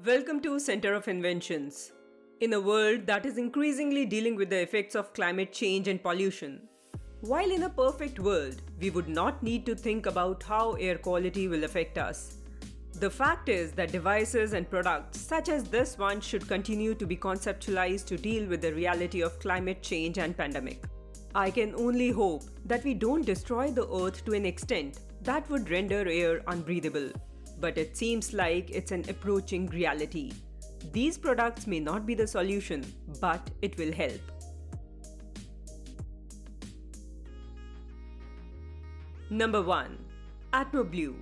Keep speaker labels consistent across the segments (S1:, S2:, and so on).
S1: Welcome to Center of Inventions. In a world that is increasingly dealing with the effects of climate change and pollution, while in a perfect world, we would not need to think about how air quality will affect us. The fact is that devices and products such as this one should continue to be conceptualized to deal with the reality of climate change and pandemic. I can only hope that we don't destroy the earth to an extent that would render air unbreathable. But it seems like it's an approaching reality. These products may not be the solution, but it will help. Number 1. AtmoBlue.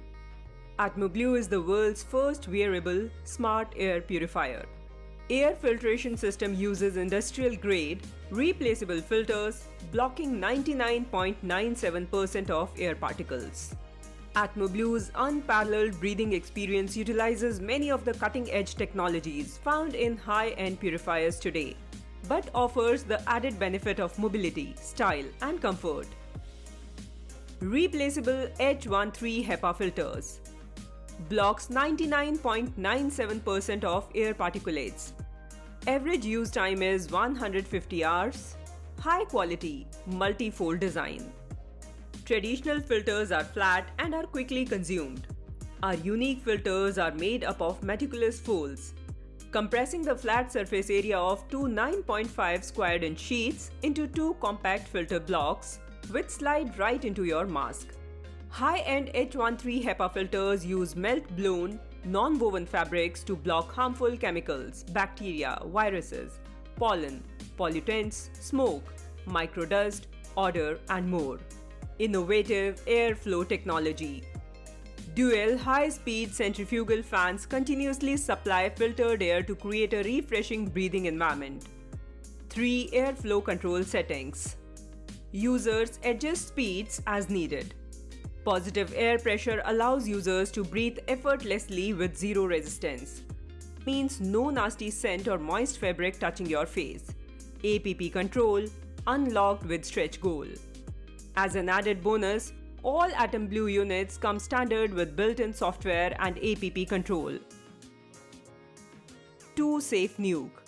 S1: AtmoBlue is the world's first wearable smart air purifier. Air filtration system uses industrial-grade, replaceable filters, blocking 99.97% of air particles. AtmoBlue's unparalleled breathing experience utilizes many of the cutting-edge technologies found in high-end purifiers today, but offers the added benefit of mobility, style, and comfort. Replaceable H13 HEPA filters. Blocks 99.97% of air particulates. Average use time is 150 hours. High quality, multi-fold design. Traditional filters are flat and are quickly consumed. Our unique filters are made up of meticulous folds, compressing the flat surface area of two 9.5 squared inch sheets into two compact filter blocks, which slide right into your mask. High-end H13 HEPA filters use melt-blown, non-woven fabrics to block harmful chemicals, bacteria, viruses, pollen, pollutants, smoke, microdust, odor, and more. Innovative airflow technology. Dual high-speed centrifugal fans continuously supply filtered air to create a refreshing breathing environment. 3 airflow control settings. Users adjust speeds as needed. Positive air pressure allows users to breathe effortlessly with zero resistance. Means no nasty scent or moist fabric touching your face. APP control, unlocked with stretch goal. As an added bonus, all AtomBlue units come standard with built-in software and APP control. 2 Safe Nuke.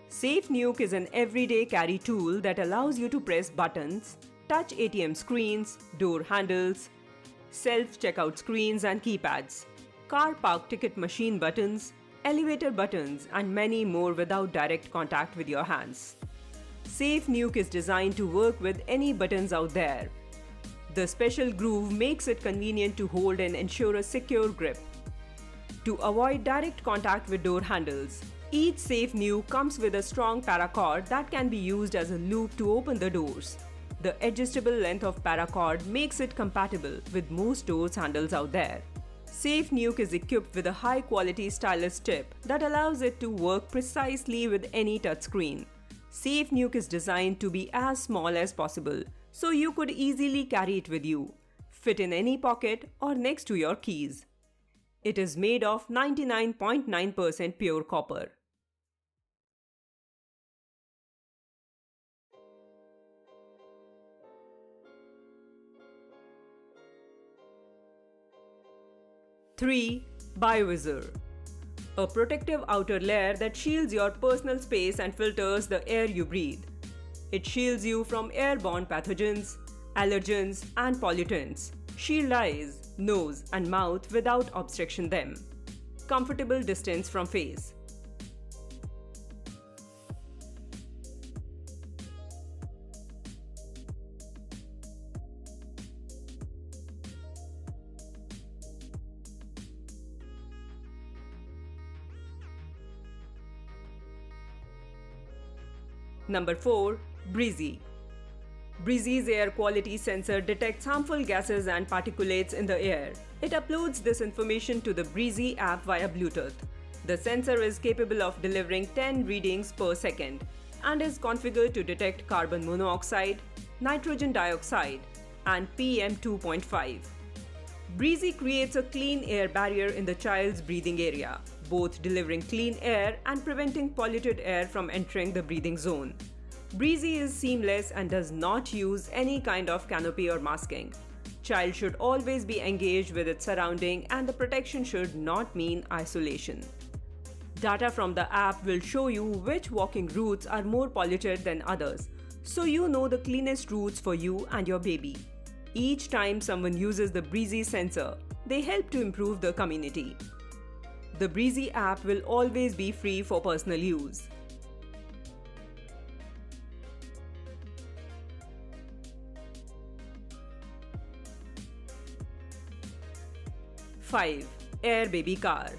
S1: Safe Nuke is an everyday carry tool that allows you to press buttons, touch ATM screens, door handles, self-checkout screens and keypads, car park ticket machine buttons, elevator buttons, and many more without direct contact with your hands. Safe Nuke is designed to work with any buttons out there. The special groove makes it convenient to hold and ensure a secure grip. To avoid direct contact with door handles, each Safe Nuke comes with a strong paracord that can be used as a loop to open the doors. The adjustable length of paracord makes it compatible with most doors handles out there. Safe Nuke is equipped with a high-quality stylus tip that allows it to work precisely with any touchscreen. Safe Nuke is designed to be as small as possible, so you could easily carry it with you, fit in any pocket or next to your keys. It is made of 99.9% pure copper. Three, BioVisor. A protective outer layer that shields your personal space and filters the air you breathe. It shields you from airborne pathogens, allergens, and pollutants. Shield eyes, nose, and mouth without obstruction them. Comfortable distance from face. Number 4. Breezy. Breezy's air quality sensor detects harmful gases and particulates in the air. It uploads this information to the Breezy app via Bluetooth. The sensor is capable of delivering 10 readings per second and is configured to detect carbon monoxide, nitrogen dioxide, and PM2.5. Breezy creates a clean air barrier in the child's breathing area, both delivering clean air and preventing polluted air from entering the breathing zone. Breezy is seamless and does not use any kind of canopy or masking. Child should always be engaged with its surrounding and the protection should not mean isolation. Data from the app will show you which walking routes are more polluted than others, so you know the cleanest routes for you and your baby. Each time someone uses the Breezy sensor, they help to improve the community. The Breezy app will always be free for personal use. 5. Air Baby Car.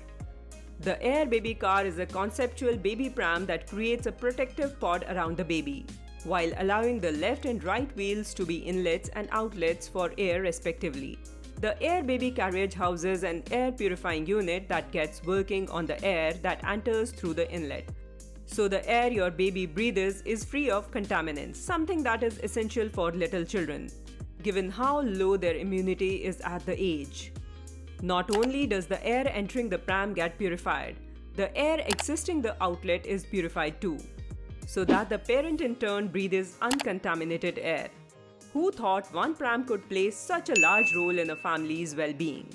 S1: The Air Baby Car is a conceptual baby pram that creates a protective pod around the baby, while allowing the left and right wheels to be inlets and outlets for air respectively. The Air Baby carriage houses an air purifying unit that gets working on the air that enters through the inlet. So the air your baby breathes is free of contaminants, something that is essential for little children, given how low their immunity is at the age. Not only does the air entering the pram get purified, the air exiting the outlet is purified too, so that the parent in turn breathes uncontaminated air. Who thought one pram could play such a large role in a family's well-being?